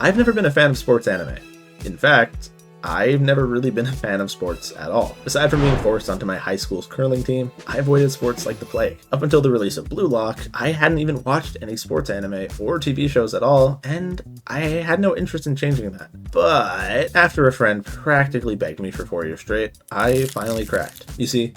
I've never been a fan of sports anime. In fact, I've never really been a fan of sports at all. Aside from being forced onto my high school's curling team, I avoided sports like the plague. Up until the release of Blue Lock, I hadn't even watched any sports anime or TV shows at all, and I had no interest in changing that. But after a friend practically begged me for 4 years straight, I finally cracked. You see,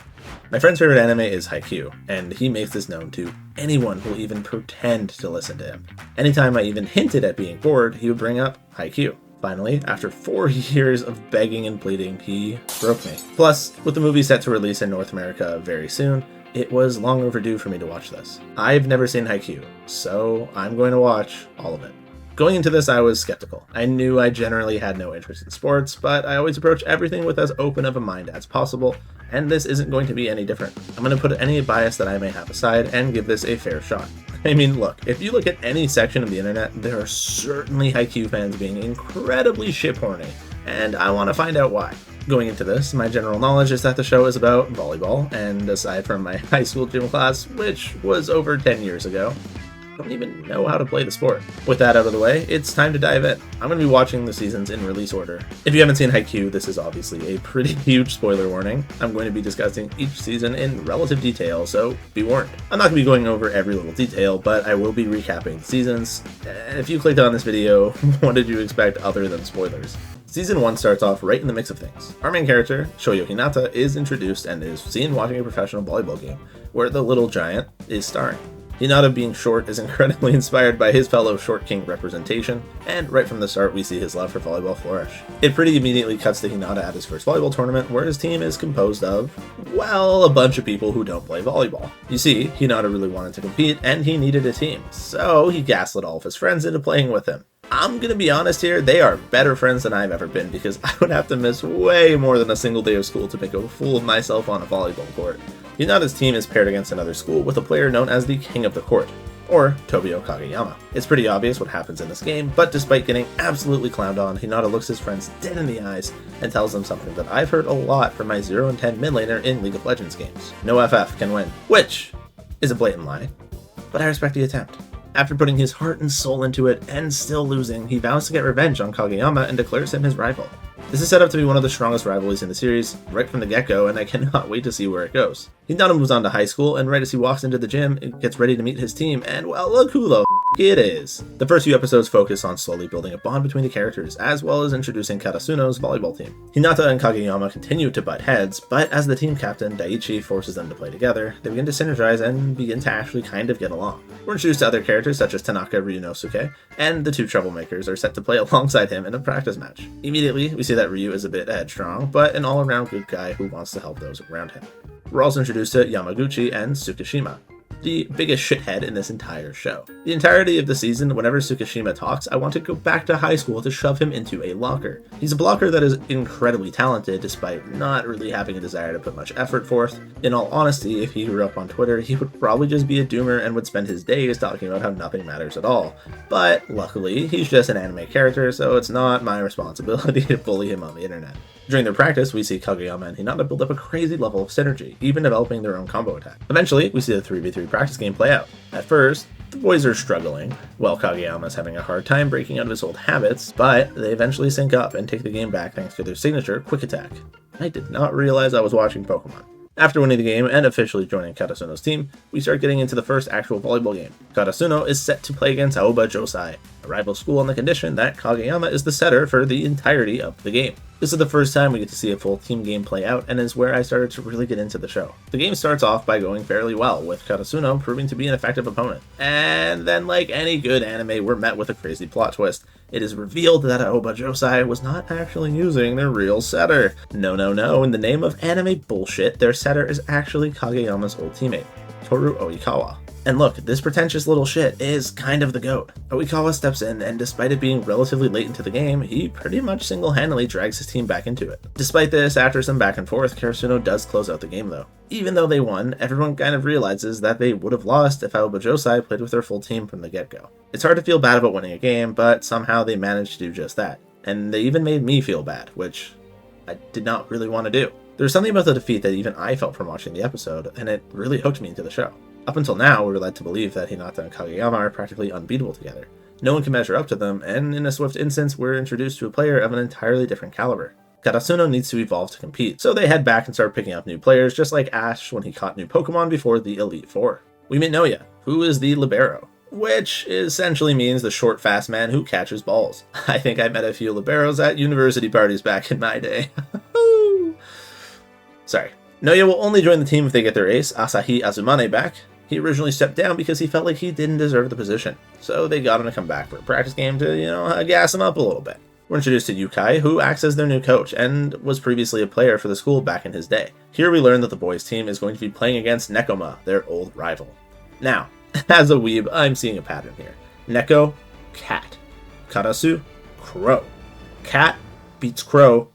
my friend's favorite anime is Haikyu, and he makes this known to anyone who will even pretend to listen to him. Anytime I even hinted at being bored, he would bring up Haikyuu. Finally, after 4 years of begging and pleading, he broke me. Plus, with the movie set to release in North America very soon, it was long overdue for me to watch this. I've never seen Haikyuu, so I'm going to watch all of it. Going into this, I was skeptical. I knew I generally had no interest in sports, but I always approach everything with as open of a mind as possible, and this isn't going to be any different. I'm going to put any bias that I may have aside and give this a fair shot. I mean, look, if you look at any section of the internet, there are certainly Haikyuu fans being incredibly ship-horny, and I want to find out why. Going into this, my general knowledge is that the show is about volleyball, and aside from my high school gym class, which was over 10 years ago, I don't even know how to play the sport. With that out of the way, it's time to dive in. I'm going to be watching the seasons in release order. If you haven't seen Haikyuu, this is obviously a pretty huge spoiler warning. I'm going to be discussing each season in relative detail, so be warned. I'm not going to be going over every little detail, but I will be recapping the seasons. And if you clicked on this video, what did you expect other than spoilers? Season 1 starts off right in the mix of things. Our main character, Shoyo Hinata, is introduced and is seen watching a professional volleyball game, where the little giant is starring. Hinata being short is incredibly inspired by his fellow Short King representation, and right from the start we see his love for volleyball flourish. It pretty immediately cuts to Hinata at his first volleyball tournament, where his team is composed of, well, a bunch of people who don't play volleyball. You see, Hinata really wanted to compete, and he needed a team, so he gaslit all of his friends into playing with him. I'm gonna be honest here, they are better friends than I've ever been, because I would have to miss way more than a single day of school to make a fool of myself on a volleyball court. Hinata's team is paired against another school with a player known as the King of the Court, or Tobio Kageyama. It's pretty obvious what happens in this game, but despite getting absolutely clowned on, Hinata looks his friends dead in the eyes and tells them something that I've heard a lot from my 0 and 10 mid laner in League of Legends games. No FF can win, which is a blatant lie, but I respect the attempt. After putting his heart and soul into it and still losing, he vows to get revenge on Kageyama and declares him his rival. This is set up to be one of the strongest rivalries in the series right from the get-go, and I cannot wait to see where it goes. Hinata moves on to high school, and right as he walks into the gym, he gets ready to meet his team, and well, look who the it is. The first few episodes focus on slowly building a bond between the characters, as well as introducing Karasuno's volleyball team. Hinata and Kageyama continue to butt heads, but as the team captain, Daiichi, forces them to play together, they begin to synergize and begin to actually kind of get along. We're introduced to other characters such as Tanaka Ryunosuke, and the two troublemakers are set to play alongside him in a practice match. Immediately, we see that Ryu is a bit headstrong, but an all-around good guy who wants to help those around him. We're also introduced to Yamaguchi and Tsukishima, the biggest shithead in this entire show. The entirety of the season, whenever Tsukishima talks, I want to go back to high school to shove him into a locker. He's a blocker that is incredibly talented despite not really having a desire to put much effort forth. In all honesty, if he grew up on Twitter, he would probably just be a doomer and would spend his days talking about how nothing matters at all. But luckily, he's just an anime character, so it's not my responsibility to bully him on the internet. During their practice, we see Kageyama and Hinata build up a crazy level of synergy, even developing their own combo attack. Eventually, we see the 3v3 practice game play out. At first, the boys are struggling, while Kageyama is having a hard time breaking out of his old habits, but they eventually sync up and take the game back thanks to their signature Quick Attack. I did not realize I was watching Pokemon. After winning the game and officially joining Karasuno's team, we start getting into the first actual volleyball game. Karasuno is set to play against Aoba Josai, a rival school on the condition that Kageyama is the setter for the entirety of the game. This is the first time we get to see a full team game play out, and is where I started to really get into the show. The game starts off by going fairly well, with Karasuno proving to be an effective opponent. And then, like any good anime, we're met with a crazy plot twist. It is revealed that Aoba Josai was not actually using their real setter. No, in the name of anime bullshit, their setter is actually Kageyama's old teammate, Toru Oikawa. And look, this pretentious little shit is kind of the GOAT. Oikawa steps in, and despite it being relatively late into the game, he pretty much single-handedly drags his team back into it. Despite this, after some back and forth, Karasuno does close out the game though. Even though they won, everyone kind of realizes that they would have lost if Aoba Josai played with their full team from the get-go. It's hard to feel bad about winning a game, but somehow they managed to do just that. And they even made me feel bad, which I did not really want to do. There was something about the defeat that even I felt from watching the episode, and it really hooked me into the show. Up until now, we were led to believe that Hinata and Kageyama are practically unbeatable together. No one can measure up to them, and in a swift instance, we're introduced to a player of an entirely different caliber. Karasuno needs to evolve to compete, so they head back and start picking up new players, just like Ash when he caught new Pokemon before the Elite Four. We meet Noya, who is the Libero, which essentially means the short, fast man who catches balls. I think I met a few Liberos at university parties back in my day. Sorry. Noya will only join the team if they get their ace, Asahi Azumane, back. He originally stepped down because he felt like he didn't deserve the position, so they got him to come back for a practice game to, gas him up a little bit. We're introduced to Yukai, who acts as their new coach, and was previously a player for the school back in his day. Here we learn that the boys' team is going to be playing against Nekoma, their old rival. Now, as a weeb, I'm seeing a pattern here. Neko, cat. Karasu, crow. Cat beats crow,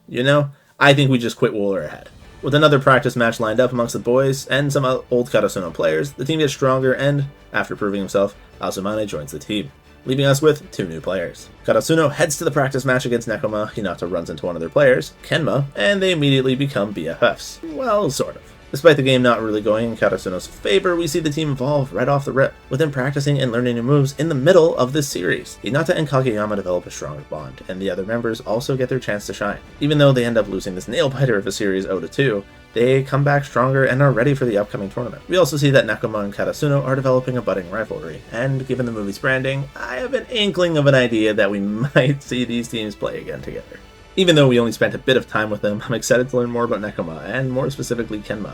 I think we just quit Wooler ahead. With another practice match lined up amongst the boys and some old Karasuno players, the team gets stronger and, after proving himself, Azumane joins the team, leaving us with 2 new players. Karasuno heads to the practice match against Nekoma, Hinata runs into one of their players, Kenma, and they immediately become BFFs. Well, sort of. Despite the game not really going in Karasuno's favor, we see the team evolve right off the rip, with them practicing and learning new moves in the middle of this series. Hinata and Kageyama develop a stronger bond, and the other members also get their chance to shine. Even though they end up losing this nail-biter of a series 0-2, they come back stronger and are ready for the upcoming tournament. We also see that Nekoma and Karasuno are developing a budding rivalry, and given the movie's branding, I have an inkling of an idea that we might see these teams play again together. Even though we only spent a bit of time with them, I'm excited to learn more about Nekoma, and more specifically Kenma.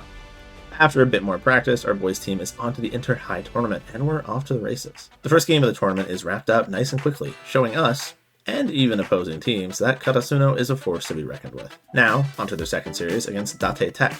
After a bit more practice, our boys team is on to the Inter-High tournament, and we're off to the races. The first game of the tournament is wrapped up nice and quickly, showing us, and even opposing teams, that Karasuno is a force to be reckoned with. Now, onto their second series against Date Tech,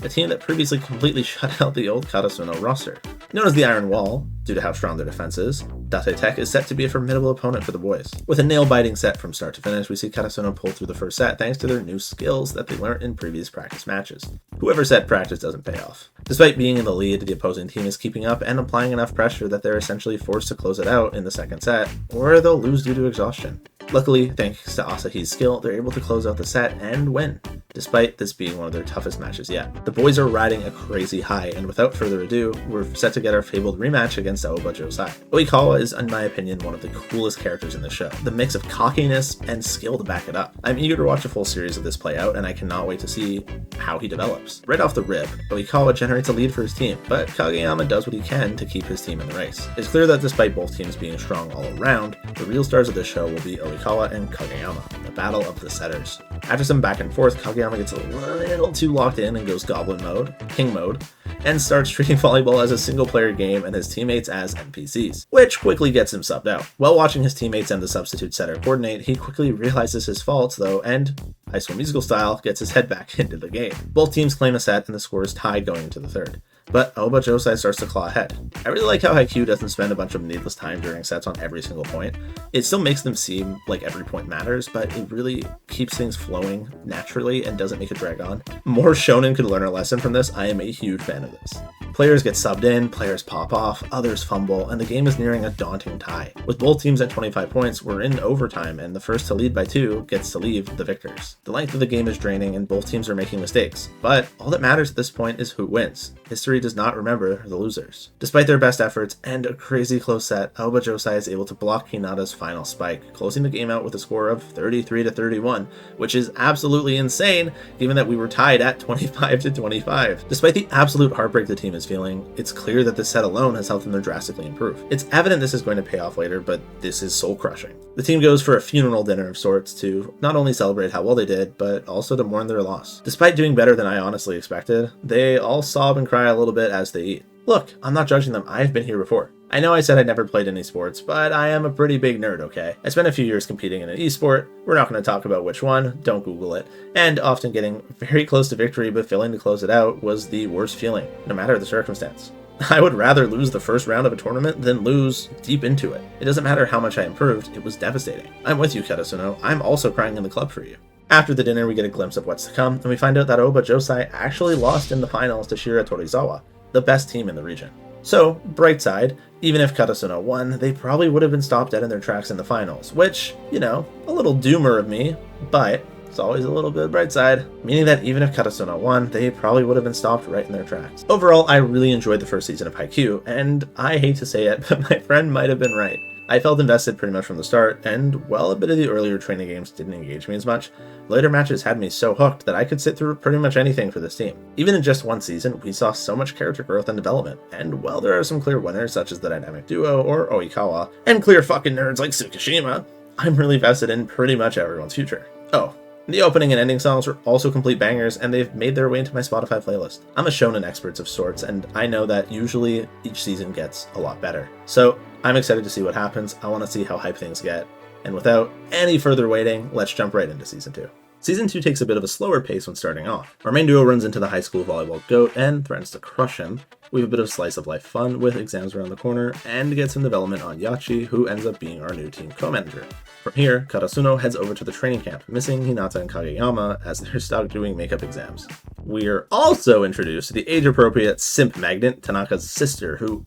a team that previously completely shut out the old Karasuno roster. Known as the Iron Wall, due to how strong their defense is, Date Tech is set to be a formidable opponent for the boys. With a nail-biting set from start to finish, we see Karasuno pull through the first set thanks to their new skills that they learned in previous practice matches. Whoever said practice doesn't pay off. Despite being in the lead, the opposing team is keeping up and applying enough pressure that they're essentially forced to close it out in the second set, or they'll lose due to exhaustion. Luckily, thanks to Asahi's skill, they're able to close out the set and win, despite this being one of their toughest matches yet. The boys are riding a crazy high, and without further ado, we're set to get our fabled rematch against Aoba Josai. Oikawa is, in my opinion, one of the coolest characters in the show, the mix of cockiness and skill to back it up. I'm eager to watch a full series of this play out, and I cannot wait to see how he develops. Right off the rip, Oikawa generates a lead for his team, but Kageyama does what he can to keep his team in the race. It's clear that despite both teams being strong all around, the real stars of this show will be Oikawa and Kageyama, the battle of the setters. After some back and forth, Kageyama gets a little too locked in and goes Goblin mode, King mode, and starts treating volleyball as a single-player game and his teammates as NPCs, which quickly gets him subbed out. While watching his teammates and the substitute setter coordinate, he quickly realizes his faults though, and, High School Musical style, gets his head back into the game. Both teams claim a set and the score is tied going into the third. But Aoba Josai starts to claw ahead. I really like how Haikyu doesn't spend a bunch of needless time during sets on every single point. It still makes them seem like every point matters, but it really keeps things flowing naturally and doesn't make it drag on. More shonen could learn a lesson from this. I am a huge fan of this. Players get subbed in, players pop off, others fumble, and the game is nearing a daunting tie. With both teams at 25 points, we're in overtime, and the first to lead by 2 gets to leave the victors. The length of the game is draining, and both teams are making mistakes, but all that matters at this point is who wins. History does not remember the losers. Despite their best efforts and a crazy close set, Aoba Josai is able to block Hinata's final spike, closing the game out with a score of 33-31, which is absolutely insane given that we were tied at 25-25. Despite the absolute heartbreak the team is feeling, it's clear that this set alone has helped them to drastically improve. It's evident this is going to pay off later, but this is soul-crushing. The team goes for a funeral dinner of sorts to not only celebrate how well they did, but also to mourn their loss. Despite doing better than I honestly expected, they all sob and cry a little bit as they eat. Look, I'm not judging them, I've been here before. I know I said I never played any sports, but I am a pretty big nerd, okay? I spent a few years competing in an esport, we're not going to talk about which one, don't Google it, and often getting very close to victory but failing to close it out was the worst feeling, no matter the circumstance. I would rather lose the first round of a tournament than lose deep into it. It doesn't matter how much I improved, it was devastating. I'm with you, Karasuno, I'm also crying in the club for you. After the dinner, we get a glimpse of what's to come, and we find out that Aoba Josai actually lost in the finals to Shira Torizawa, the best team in the region. So, bright side, even if Karasuno won, they probably would have been stopped dead in their tracks in the finals, which, a little doomer of me, but it's always a little bit bright side, meaning that even if Karasuno won, they probably would have been stopped right in their tracks. Overall, I really enjoyed the first season of Haikyuu, and I hate to say it, but my friend might have been right. I felt invested pretty much from the start, and while a bit of the earlier training games didn't engage me as much, later matches had me so hooked that I could sit through pretty much anything for this team. Even in just one season, we saw so much character growth and development, and while there are some clear winners such as the Dynamic Duo or Oikawa, and clear fucking nerds like Tsukishima, I'm really vested in pretty much everyone's future. Oh, the opening and ending songs were also complete bangers, and they've made their way into my Spotify playlist. I'm a shonen expert of sorts, and I know that usually each season gets a lot better. So I'm excited to see what happens. I want to see how hype things get. And without any further waiting, let's jump right into Season 2. Season 2 takes a bit of a slower pace when starting off. Our main duo runs into the high school volleyball GOAT and threatens to crush him. We have a bit of slice of life fun with exams around the corner, and get some development on Yachi, who ends up being our new team co-manager. From here, Karasuno heads over to the training camp, missing Hinata and Kageyama as they're stuck doing makeup exams. We're also introduced to the age-appropriate simp magnet, Tanaka's sister, who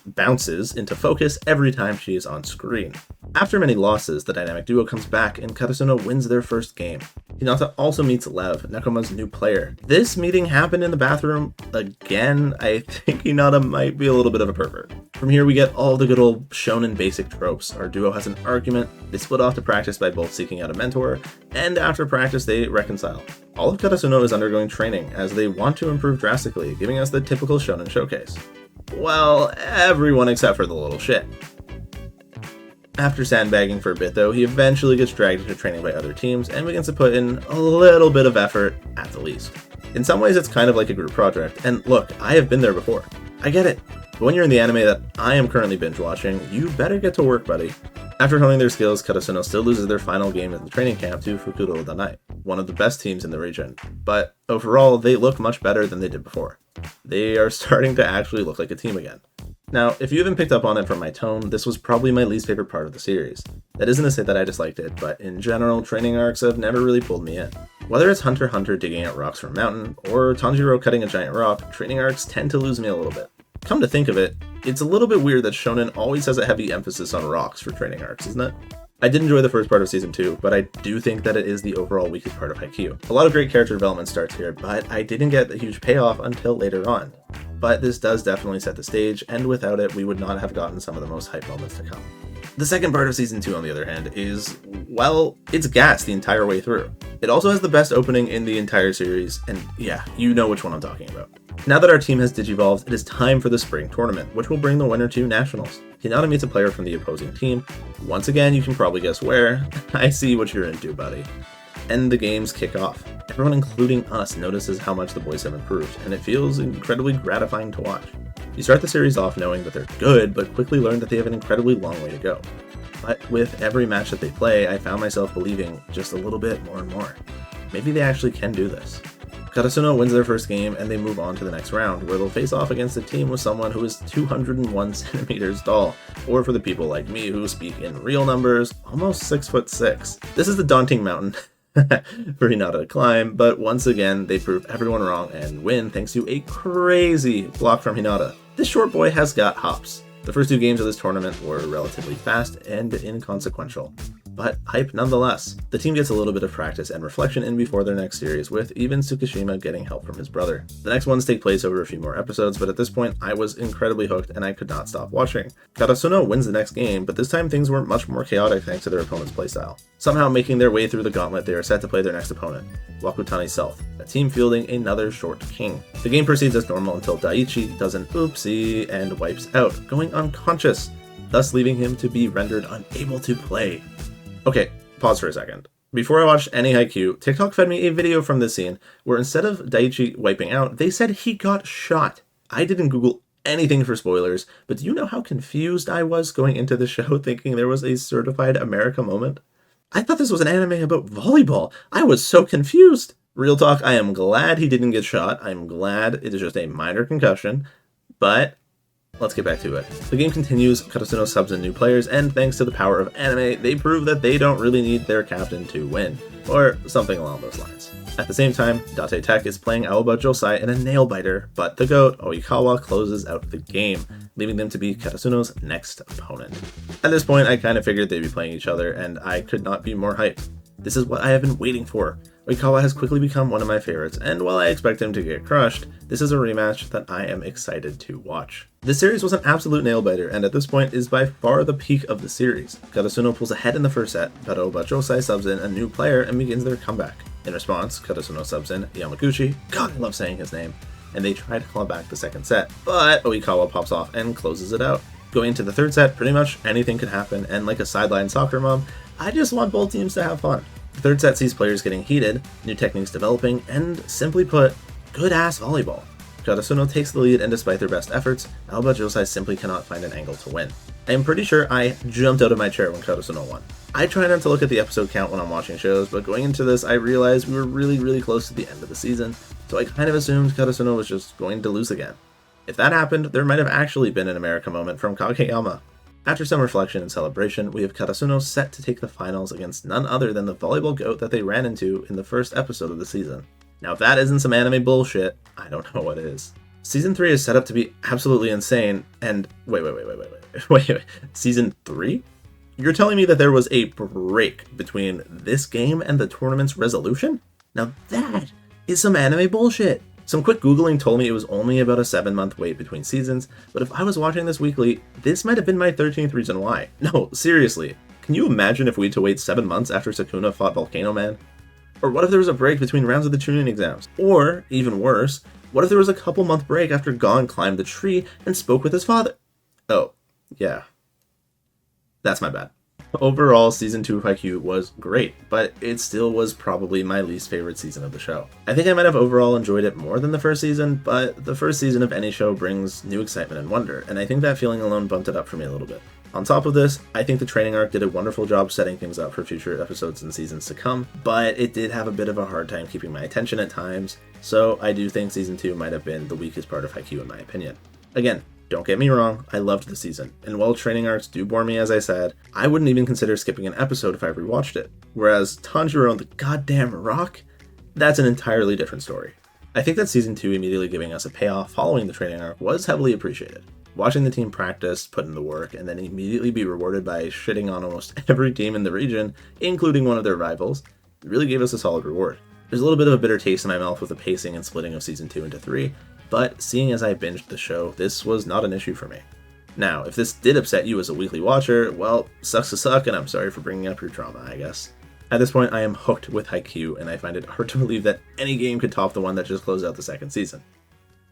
bounces into focus every time she is on screen. After many losses, the dynamic duo comes back and Karasuno wins their first game. Hinata also meets Lev, Nekoma's new player. This meeting happened in the bathroom again. I think Hinata might be a little bit of a pervert. From here we get all the good old shonen basic tropes. Our duo has an argument, they split off to practice by both seeking out a mentor, and after practice they reconcile. All of Karasuno is undergoing training as they want to improve drastically, giving us the typical shonen showcase. Well, everyone except for the little shit. After sandbagging for a bit though, he eventually gets dragged into training by other teams and begins to put in a little bit of effort at the least. In some ways it's kind of like a group project, and look, I have been there before. I get it. But when you're in the anime that I am currently binge watching, you better get to work, buddy. After honing their skills, Karasuno still loses their final game in the training camp to Fukuro Danai, one of the best teams in the region, but overall they look much better than they did before. They are starting to actually look like a team again. Now, if you haven't picked up on it from my tone, this was probably my least favorite part of the series. That isn't to say that I disliked it, but in general, training arcs have never really pulled me in. Whether it's Hunter x Hunter digging out rocks from a mountain, or Tanjiro cutting a giant rock, training arcs tend to lose me a little bit. Come to think of it, it's a little bit weird that shonen always has a heavy emphasis on rocks for training arcs, isn't it? I did enjoy the first part of Season 2, but I do think that it is the overall weakest part of Haikyuu. A lot of great character development starts here, but I didn't get a huge payoff until later on. But this does definitely set the stage, and without it, we would not have gotten some of the most hype moments to come. The second part of Season 2, on the other hand, is, well, it's gas the entire way through. It also has the best opening in the entire series, and yeah, you know which one I'm talking about. Now that our team has digivolved, it is time for the spring tournament, which will bring the winner to nationals. Hinata meets a player from the opposing team. Once again, you can probably guess where. I see what you're into, buddy. And the games kick off. Everyone, including us, notices how much the boys have improved, and it feels incredibly gratifying to watch. You start the series off knowing that they're good, but quickly learn that they have an incredibly long way to go. But with every match that they play, I found myself believing just a little bit more and more. Maybe they actually can do this. Karasuno wins their first game, and they move on to the next round, where they'll face off against a team with someone who is 201 centimeters tall, or for the people like me who speak in real numbers, almost 6'6". This is a daunting mountain for Hinata to climb, but once again, they prove everyone wrong and win thanks to a crazy block from Hinata. This short boy has got hops. The first two games of this tournament were relatively fast and inconsequential, but hype nonetheless. The team gets a little bit of practice and reflection in before their next series, with even Tsukishima getting help from his brother. The next ones take place over a few more episodes, but at this point I was incredibly hooked and I could not stop watching. Karasuno wins the next game, but this time things were much more chaotic thanks to their opponent's playstyle. Somehow making their way through the gauntlet, they are set to play their next opponent, Wakutani South, a team fielding another short king. The game proceeds as normal until Daiichi does an oopsie and wipes out, going unconscious, thus leaving him to be rendered unable to play. Okay, pause for a second. Before I watched any Haikyuu, TikTok fed me a video from this scene where instead of Daiichi wiping out, they said he got shot. I didn't Google anything for spoilers, but do you know how confused I was going into the show thinking there was a certified America moment? I thought this was an anime about volleyball. I was so confused. Real talk, I am glad he didn't get shot. I'm glad it is just a minor concussion, but let's get back to it. The game continues, Karasuno subs in new players, and thanks to the power of anime, they prove that they don't really need their captain to win, or something along those lines. At the same time, Date Tech is playing Aoba Josai in a nail-biter, but the GOAT, Oikawa, closes out the game, leaving them to be Karasuno's next opponent. At this point, I kind of figured they'd be playing each other, and I could not be more hyped. This is what I have been waiting for. Oikawa has quickly become one of my favorites, and while I expect him to get crushed, this is a rematch that I am excited to watch. This series was an absolute nail-biter, and at this point is by far the peak of the series. Karasuno pulls ahead in the first set, but Obachosai subs in a new player and begins their comeback. In response, Karasuno subs in Yamaguchi, God I love saying his name, and they try to claw back the second set, but Oikawa pops off and closes it out. Going into the third set, pretty much anything could happen, and like a sideline soccer mom, I just want both teams to have fun. The third set sees players getting heated, new techniques developing, and simply put, good-ass volleyball. Karasuno takes the lead, and despite their best efforts, Alba Josai simply cannot find an angle to win. I am pretty sure I jumped out of my chair when Karasuno won. I try not to look at the episode count when I'm watching shows, but going into this I realized we were really close to the end of the season, so I kind of assumed Karasuno was just going to lose again. If that happened, there might have actually been an America moment from Kageyama. After some reflection and celebration, we have Karasuno set to take the finals against none other than the volleyball goat that they ran into in the first episode of the season. Now if that isn't some anime bullshit, I don't know what is. Season 3 is set up to be absolutely insane, and wait. Season 3? You're telling me that there was a break between this game and the tournament's resolution? Now that is some anime bullshit! Some quick googling told me it was only about a 7-month wait between seasons, but if I was watching this weekly, this might have been my 13th reason why. No, seriously, can you imagine if we had to wait 7 months after Sukuna fought Volcano Man? Or what if there was a break between rounds of the Chunin exams? Or, even worse, what if there was a couple-month break after Gon climbed the tree and spoke with his father? Oh, yeah. That's my bad. Overall, Season 2 of Haikyuu was great, but it still was probably my least favorite season of the show. I think I might have overall enjoyed it more than the first season, but the first season of any show brings new excitement and wonder, and I think that feeling alone bumped it up for me a little bit. On top of this, I think the training arc did a wonderful job setting things up for future episodes and seasons to come, but it did have a bit of a hard time keeping my attention at times, so I do think Season 2 might have been the weakest part of Haikyuu in my opinion. Again, don't get me wrong, I loved the season, and while training arcs do bore me as I said, I wouldn't even consider skipping an episode if I rewatched it. Whereas Tanjiro and the goddamn rock? That's an entirely different story. I think that Season 2 immediately giving us a payoff following the training arc was heavily appreciated. Watching the team practice, put in the work, and then immediately be rewarded by shitting on almost every team in the region, including one of their rivals, really gave us a solid reward. There's a little bit of a bitter taste in my mouth with the pacing and splitting of Season 2 into 3, but seeing as I binged the show, this was not an issue for me. Now, if this did upset you as a weekly watcher, well, sucks to suck, and I'm sorry for bringing up your trauma, I guess. At this point, I am hooked with Haikyuu, and I find it hard to believe that any game could top the one that just closed out the second season.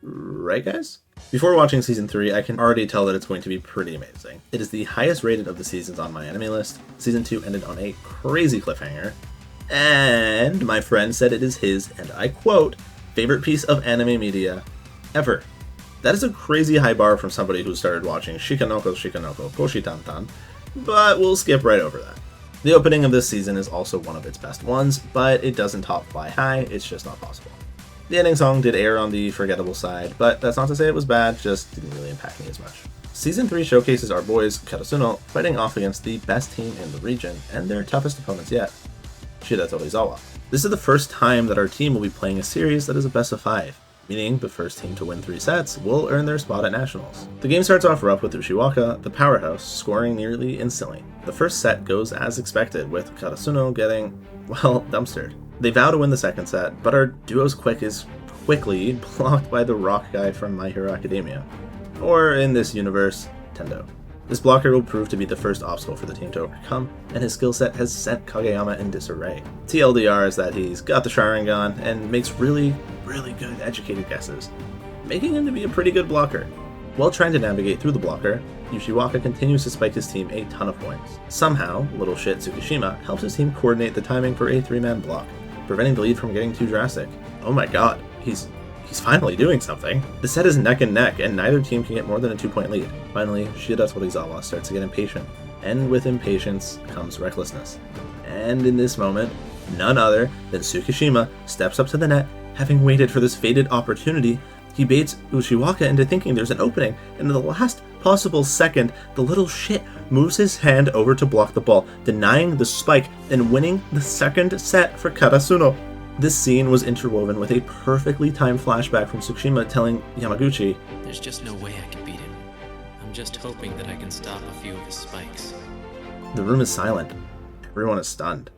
Right, guys? Before watching Season 3, I can already tell that it's going to be pretty amazing. It is the highest rated of the seasons on my anime list. Season 2 ended on a crazy cliffhanger, and my friend said it is his, and I quote, favorite piece of anime media ever. That is a crazy high bar from somebody who started watching Shikanoko Koshi Tantan, but we'll skip right over that. The opening of this season is also one of its best ones, but it doesn't top Fly High, it's just not possible. The ending song did err on the forgettable side, but that's not to say it was bad, just didn't really impact me as much. Season 3 showcases our boys, Karasuno, fighting off against the best team in the region, and their toughest opponents yet, Shida Torizawa. This is the first time that our team will be playing a series that is a best of 5, meaning the first team to win 3 sets will earn their spot at Nationals. The game starts off rough with Ushiwaka, the powerhouse, scoring nearly instantly. The first set goes as expected, with Karasuno getting, well, dumpstered. They vow to win the second set, but our duo's quick is quickly blocked by the rock guy from My Hero Academia. Or, in this universe, Tendo. This blocker will prove to be the first obstacle for the team to overcome, and his skill set has sent Kageyama in disarray. TLDR is that he's got the Sharingan and makes really good educated guesses, making him to be a pretty good blocker. While trying to navigate through the blocker, Ushiwaka continues to spike his team a ton of points. Somehow, little shit Tsukishima helps his team coordinate the timing for a 3-man block, preventing the lead from getting too drastic. Oh my god, he's finally doing something. The set is neck and neck, and neither team can get more than a 2-point lead. Finally, Shida Torizawa starts to get impatient, and with impatience comes recklessness. And in this moment, none other than Tsukishima steps up to the net, having waited for this fated opportunity. He baits Ushiwaka into thinking there's an opening, and in the last possible second, the little shit moves his hand over to block the ball, denying the spike and winning the second set for Karasuno. This scene was interwoven with a perfectly timed flashback from Tsukishima telling Yamaguchi, "There's just no way I can beat him. I'm just hoping that I can stop a few of his spikes." The room is silent. Everyone is stunned.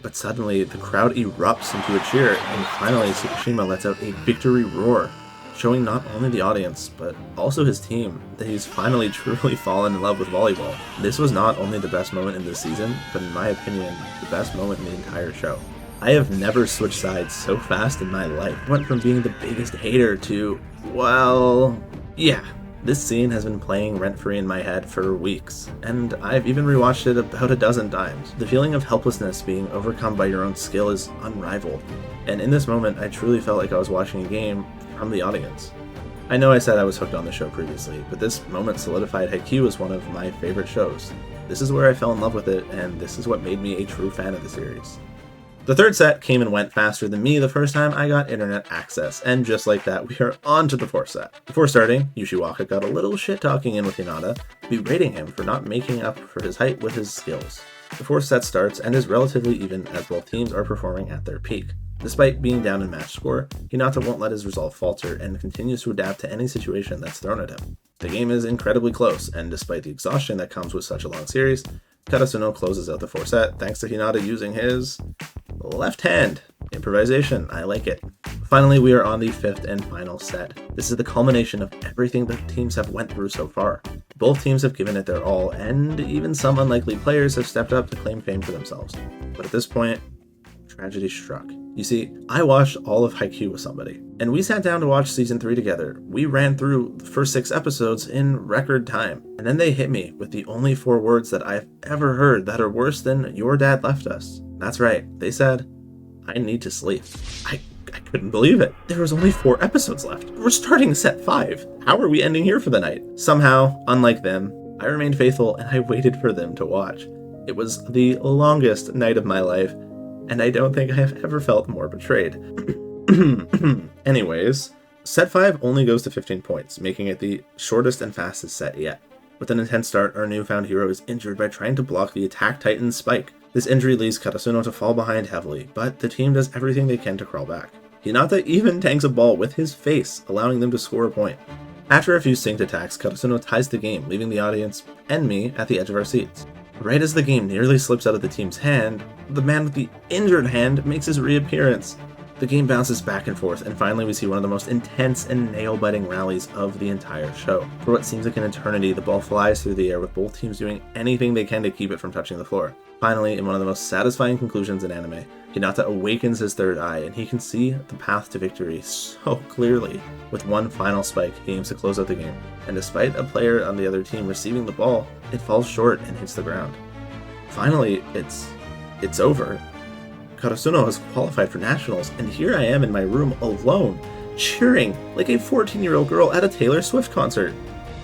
But suddenly, the crowd erupts into a cheer, and finally Tsukushima lets out a victory roar, showing not only the audience, but also his team, that he's finally truly fallen in love with volleyball. This was not only the best moment in this season, but in my opinion, the best moment in the entire show. I have never switched sides so fast in my life. I went from being the biggest hater to, well, yeah. This scene has been playing rent-free in my head for weeks, and I've even rewatched it about a dozen times. The feeling of helplessness being overcome by your own skill is unrivaled, and in this moment I truly felt like I was watching a game from the audience. I know I said I was hooked on the show previously, but this moment solidified Haikyuu as one of my favorite shows. This is where I fell in love with it, and this is what made me a true fan of the series. The third set came and went faster than me the first time I got internet access, and just like that, we are on to the fourth set. Before starting, Yoshiwaka got a little shit-talking in with Hinata, berating him for not making up for his height with his skills. The fourth set starts and is relatively even as both teams are performing at their peak. Despite being down in match score, Hinata won't let his resolve falter and continues to adapt to any situation that's thrown at him. The game is incredibly close, and despite the exhaustion that comes with such a long series, Karasuno closes out the fourth set thanks to Hinata using his left hand. Improvisation, I like it. Finally, we are on the fifth and final set. This is the culmination of everything the teams have went through so far. Both teams have given it their all, and even some unlikely players have stepped up to claim fame for themselves. But at this point, tragedy struck. You see, I watched all of Haikyuu with somebody, and we sat down to watch season 3 together. We ran through the first 6 episodes in record time, and then they hit me with the only 4 words that I've ever heard that are worse than "your dad left us." That's right, they said, "I need to sleep." I couldn't believe it. There was only 4 episodes left. We're starting set 5. How are we ending here for the night? Somehow, unlike them, I remained faithful and I waited for them to watch. It was the longest night of my life, and I don't think I have ever felt more betrayed. Anyways, set 5 only goes to 15 points, making it the shortest and fastest set yet. With an intense start, our newfound hero is injured by trying to block the Attack Titan's spike. This injury leads Karasuno to fall behind heavily, but the team does everything they can to crawl back. Hinata even tanks a ball with his face, allowing them to score a point. After a few synced attacks, Karasuno ties the game, leaving the audience and me at the edge of our seats. Right as the game nearly slips out of the team's hand, the man with the injured hand makes his reappearance. The game bounces back and forth, and finally we see one of the most intense and nail-biting rallies of the entire show. For what seems like an eternity, the ball flies through the air with both teams doing anything they can to keep it from touching the floor. Finally, in one of the most satisfying conclusions in anime, Hinata awakens his third eye, and he can see the path to victory so clearly. With one final spike, he aims to close out the game, and despite a player on the other team receiving the ball, it falls short and hits the ground. Finally, it's over. Karasuno has qualified for nationals, and here I am in my room alone, cheering like a 14-year-old girl at a Taylor Swift concert.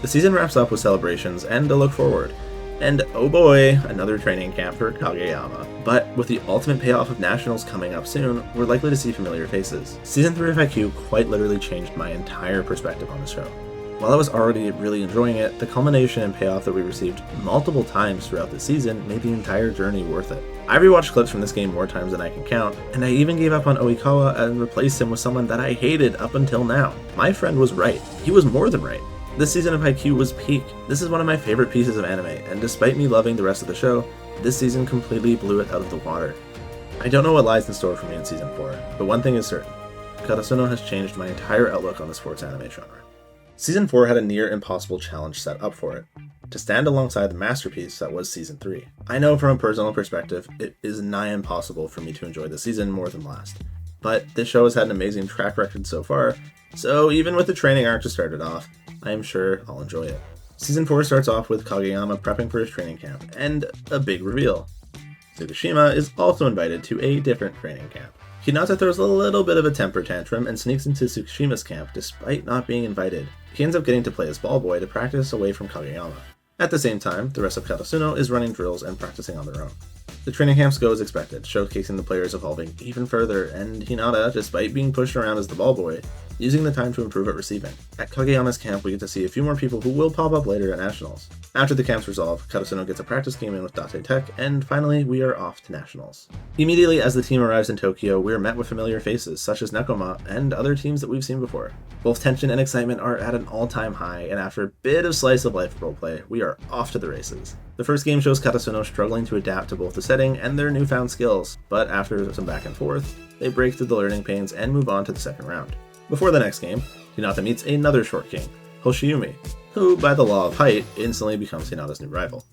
The season wraps up with celebrations and a look forward. And oh boy, another training camp for Kageyama. But with the ultimate payoff of nationals coming up soon, we're likely to see familiar faces. Season 3 of Haikyuu quite literally changed my entire perspective on the show. While I was already really enjoying it, the culmination and payoff that we received multiple times throughout the season made the entire journey worth it. I rewatched clips from this game more times than I can count, and I even gave up on Oikawa and replaced him with someone that I hated up until now. My friend was right. He was more than right. This season of Haikyuu was peak. This is one of my favorite pieces of anime, and despite me loving the rest of the show, this season completely blew it out of the water. I don't know what lies in store for me in season 4, but one thing is certain. Karasuno has changed my entire outlook on the sports anime genre. Season 4 had a near impossible challenge set up for it, to stand alongside the masterpiece that was Season 3. I know from a personal perspective, it is nigh impossible for me to enjoy this season more than last. But this show has had an amazing track record so far, so even with the training arc to start it off, I am sure I'll enjoy it. Season 4 starts off with Kageyama prepping for his training camp, and a big reveal. Tsukushima is also invited to a different training camp. Hinata throws a little bit of a temper tantrum and sneaks into Tsukushima's camp despite not being invited. He ends up getting to play as ball boy to practice away from Kageyama. At the same time, the rest of Karasuno is running drills and practicing on their own. The training camps go as expected, showcasing the players evolving even further, and Hinata, despite being pushed around as the ball boy, using the time to improve at receiving. At Kageyama's camp, we get to see a few more people who will pop up later at Nationals. After the camps resolve, Karasuno gets a practice game in with Date Tech, and finally, we are off to Nationals. Immediately as the team arrives in Tokyo, we are met with familiar faces, such as Nekoma, and other teams that we've seen before. Both tension and excitement are at an all-time high, and after a bit of slice-of-life roleplay, we are off to the races. The first game shows Karasuno struggling to adapt to both the setting and their newfound skills, but after some back and forth, they break through the learning pains and move on to the second round. Before the next game, Hinata meets another short king, Hoshiumi, who, by the law of height, instantly becomes Hinata's new rival.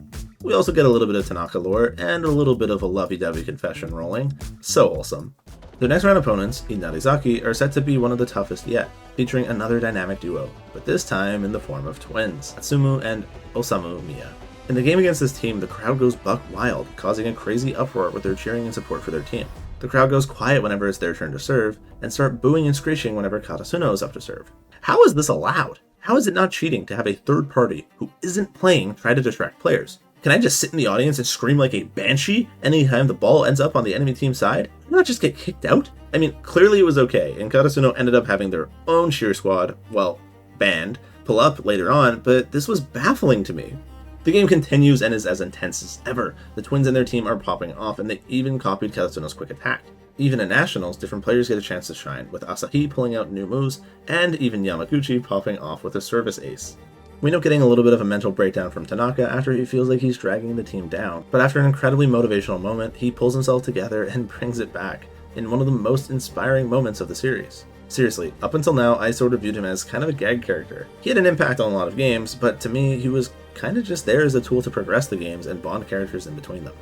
We also get a little bit of Tanaka lore and a little bit of a lovey-dovey confession rolling. So wholesome. The next round opponents, Inarizaki, are set to be one of the toughest yet, featuring another dynamic duo, but this time in the form of twins, Atsumu and Osamu Miya. In the game against this team, the crowd goes buck wild, causing a crazy uproar with their cheering and support for their team. The crowd goes quiet whenever it's their turn to serve, and start booing and screeching whenever Karasuno is up to serve. How is this allowed? How is it not cheating to have a third party who isn't playing try to distract players? Can I just sit in the audience and scream like a banshee anytime the ball ends up on the enemy team's side? Not just get kicked out? I mean, clearly it was okay, and Karasuno ended up having their own cheer squad, well, band, pull up later on, but this was baffling to me. The game continues and is as intense as ever. The twins and their team are popping off, and they even copied Karasuno's quick attack. Even at Nationals, different players get a chance to shine, with Asahi pulling out new moves, and even Yamaguchi popping off with a service ace. We end up getting a little bit of a mental breakdown from Tanaka after he feels like he's dragging the team down, but after an incredibly motivational moment, he pulls himself together and brings it back, in one of the most inspiring moments of the series. Seriously, up until now, I sort of viewed him as kind of a gag character. He had an impact on a lot of games, but to me, he was kind of just there as a tool to progress the games and bond characters in between them.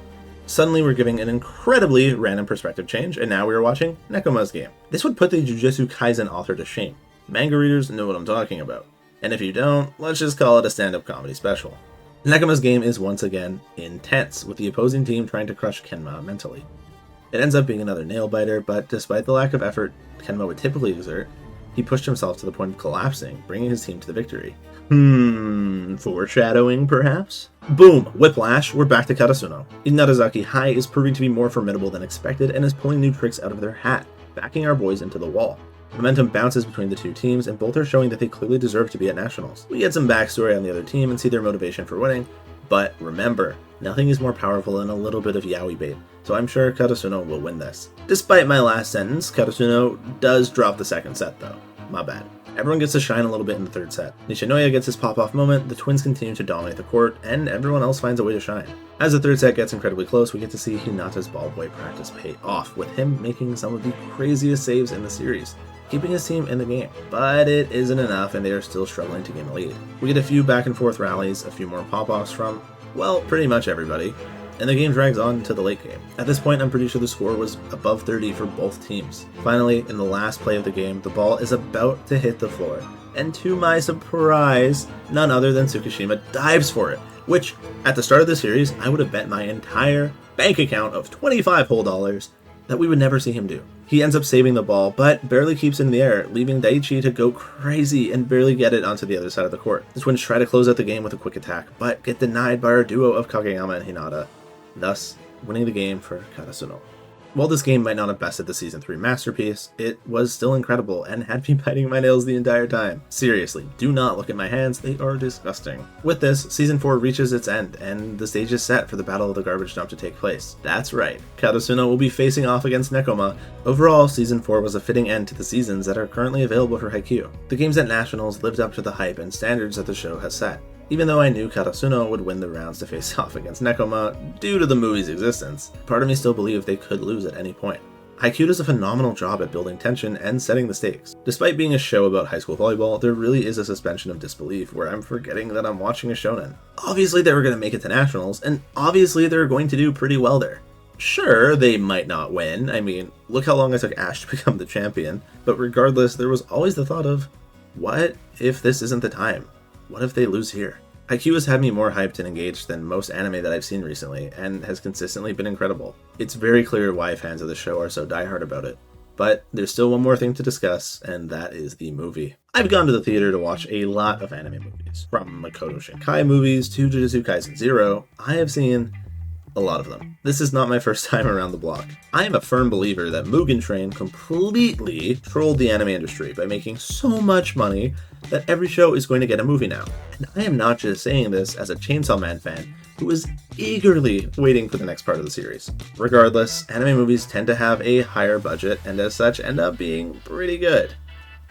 Suddenly, we're giving an incredibly random perspective change, and now we are watching Nekoma's game. This would put the Jujutsu Kaisen author to shame. Manga readers know what I'm talking about. And if you don't, let's just call it a stand-up comedy special. Nekoma's game is once again intense, with the opposing team trying to crush Kenma mentally. It ends up being another nail-biter, but despite the lack of effort Kenma would typically exert, he pushed himself to the point of collapsing, bringing his team to the victory. Foreshadowing, perhaps? Boom! Whiplash, we're back to Karasuno. Inarizaki High is proving to be more formidable than expected and is pulling new tricks out of their hat, backing our boys into the wall. Momentum bounces between the two teams, and both are showing that they clearly deserve to be at Nationals. We get some backstory on the other team and see their motivation for winning, but remember, nothing is more powerful than a little bit of yaoi bait, so I'm sure Karasuno will win this. Despite my last sentence, Karasuno does drop the second set though. My bad. Everyone gets to shine a little bit in the third set. Nishinoya gets his pop-off moment, the twins continue to dominate the court, and everyone else finds a way to shine. As the third set gets incredibly close, we get to see Hinata's ball boy practice pay off, with him making some of the craziest saves in the series, keeping his team in the game. But it isn't enough, and they are still struggling to gain a lead. We get a few back and forth rallies, a few more pop-offs from, well, pretty much everybody, and the game drags on to the late game. At this point, I'm pretty sure the score was above 30 for both teams. Finally, in the last play of the game, the ball is about to hit the floor, and to my surprise, none other than Tsukishima dives for it, which, at the start of the series, I would have bet my entire bank account of $25 whole that we would never see him do. He ends up saving the ball, but barely keeps it in the air, leaving Daichi to go crazy and barely get it onto the other side of the court. The twins try to close out the game with a quick attack, but get denied by our duo of Kageyama and Hinata, thus winning the game for Karasuno. While this game might not have bested the Season 3 masterpiece, it was still incredible and had me biting my nails the entire time. Seriously, do not look at my hands, they are disgusting. With this, Season 4 reaches its end, and the stage is set for the Battle of the Garbage Dump to take place. That's right, Karasuno will be facing off against Nekoma. Overall, Season 4 was a fitting end to the seasons that are currently available for Haikyu. The games at Nationals lived up to the hype and standards that the show has set. Even though I knew Karasuno would win the rounds to face off against Nekoma due to the movie's existence, part of me still believed they could lose at any point. Haikyuu does a phenomenal job at building tension and setting the stakes. Despite being a show about high school volleyball, there really is a suspension of disbelief where I'm forgetting that I'm watching a shonen. Obviously they were going to make it to Nationals, and obviously they're going to do pretty well there. Sure, they might not win, I mean, look how long it took Ash to become the champion, but regardless, there was always the thought of, what if this isn't the time? What if they lose here? Haikyuu has had me more hyped and engaged than most anime that I've seen recently, and has consistently been incredible. It's very clear why fans of the show are so diehard about it. But there's still one more thing to discuss, and that is the movie. I've gone to the theater to watch a lot of anime movies. From Makoto Shinkai movies to Jujutsu Kaisen 0, I have seen a lot of them. This is not my first time around the block. I am a firm believer that Mugen Train completely trolled the anime industry by making so much money that every show is going to get a movie now. And I am not just saying this as a Chainsaw Man fan who is eagerly waiting for the next part of the series. Regardless, anime movies tend to have a higher budget and as such end up being pretty good.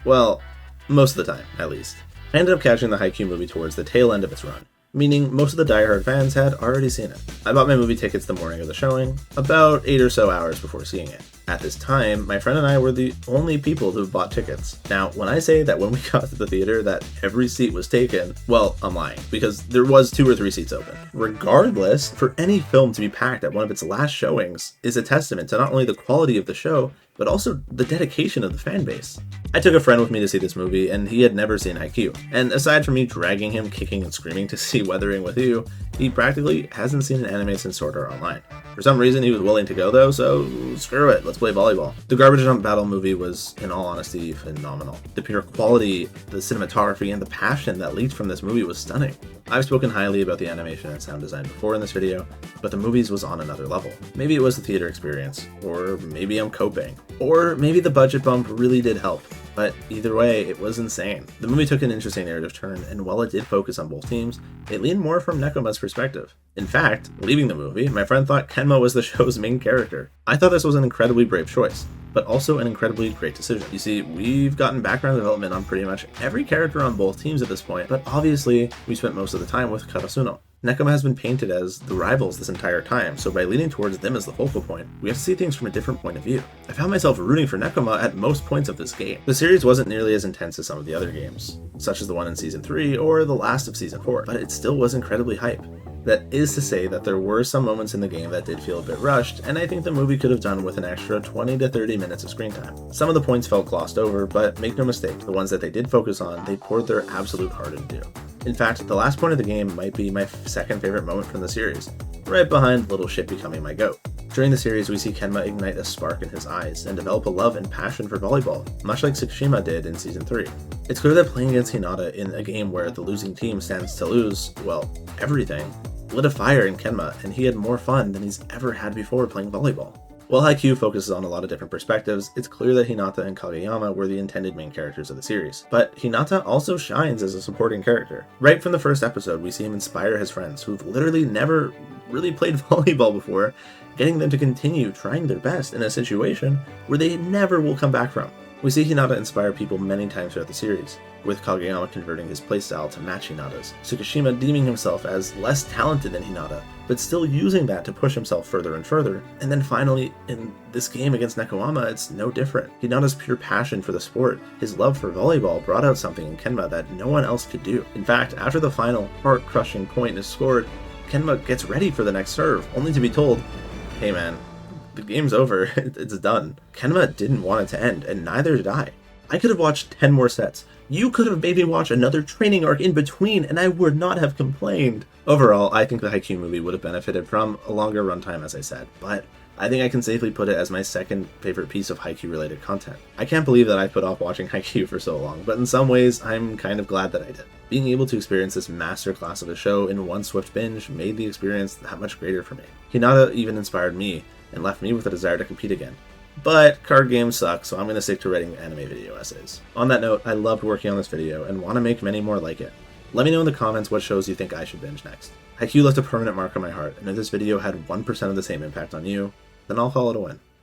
Well, most of the time, at least. I ended up catching the Haikyuu movie towards the tail end of its run. meaning most of the diehard fans had already seen it. I bought my movie tickets the morning of the showing, about 8 or so hours before seeing it. At this time, my friend and I were the only people who bought tickets. Now, when I say that when we got to the theater that every seat was taken, well, I'm lying, because there was 2 or 3 seats open. Regardless, for any film to be packed at one of its last showings is a testament to not only the quality of the show, but also the dedication of the fan base. I took a friend with me to see this movie, and he had never seen Haikyu. And aside from me dragging him kicking and screaming to see Weathering with You, he practically hasn't seen an anime since Sword Art Online. For some reason, he was willing to go though, so screw it, let's play volleyball. The Garbage Dump Battle movie was, in all honesty, phenomenal. The pure quality, the cinematography, and the passion that leaked from this movie was stunning. I've spoken highly about the animation and sound design before in this video, but the movies was on another level. Maybe it was the theater experience, or maybe I'm coping, or maybe the budget bump really did help. But either way, it was insane. The movie took an interesting narrative turn, and while it did focus on both teams, it leaned more from Nekoma's perspective. In fact, leaving the movie, my friend thought Kenma was the show's main character. I thought this was an incredibly brave choice, but also an incredibly great decision. You see, we've gotten background development on pretty much every character on both teams at this point, but obviously, we spent most of the time with Karasuno. Nekoma has been painted as the rivals this entire time, so by leaning towards them as the focal point, we have to see things from a different point of view. I found myself rooting for Nekoma at most points of this game. The series wasn't nearly as intense as some of the other games, such as the one in Season 3 or the last of Season 4, but it still was incredibly hype. That is to say that there were some moments in the game that did feel a bit rushed, and I think the movie could have done with an extra 20 to 30 minutes of screen time. Some of the points felt glossed over, but make no mistake, the ones that they did focus on, they poured their absolute heart into. In fact, the last point of the game might be my second favorite moment from the series, right behind little shit becoming my goat. During the series, we see Kenma ignite a spark in his eyes and develop a love and passion for volleyball, much like Tsukushima did in Season 3. It's clear that playing against Hinata in a game where the losing team stands to lose, well, everything, lit a fire in Kenma, and he had more fun than he's ever had before playing volleyball. While Haikyuu focuses on a lot of different perspectives, it's clear that Hinata and Kageyama were the intended main characters of the series. But Hinata also shines as a supporting character. Right from the first episode, we see him inspire his friends, who've literally never really played volleyball before, getting them to continue trying their best in a situation where they never will come back from. We see Hinata inspire people many times throughout the series, with Kageyama converting his playstyle to match Hinata's, Tsukushima deeming himself as less talented than Hinata, but still using that to push himself further and further. And then finally, in this game against Nekoama, it's no different. Hinata's pure passion for the sport, his love for volleyball, brought out something in Kenma that no one else could do. In fact, after the final heart-crushing point is scored, Kenma gets ready for the next serve, only to be told, hey man, the game's over, it's done. Kenma didn't want it to end, and neither did I. I could have watched 10 more sets. You could have made me watch another training arc in between, and I would not have complained. Overall, I think the Haikyuu movie would have benefited from a longer runtime, as I said, but I think I can safely put it as my second favorite piece of Haikyuu related content. I can't believe that I put off watching Haikyuu for so long, but in some ways, I'm kind of glad that I did. Being able to experience this masterclass of a show in one swift binge made the experience that much greater for me. Hinata even inspired me, and left me with a desire to compete again. But card games suck, so I'm going to stick to writing anime video essays. On that note, I loved working on this video and want to make many more like it. Let me know in the comments what shows you think I should binge next. Haikyuu left a permanent mark on my heart, and if this video had 1% of the same impact on you, then I'll call it a win.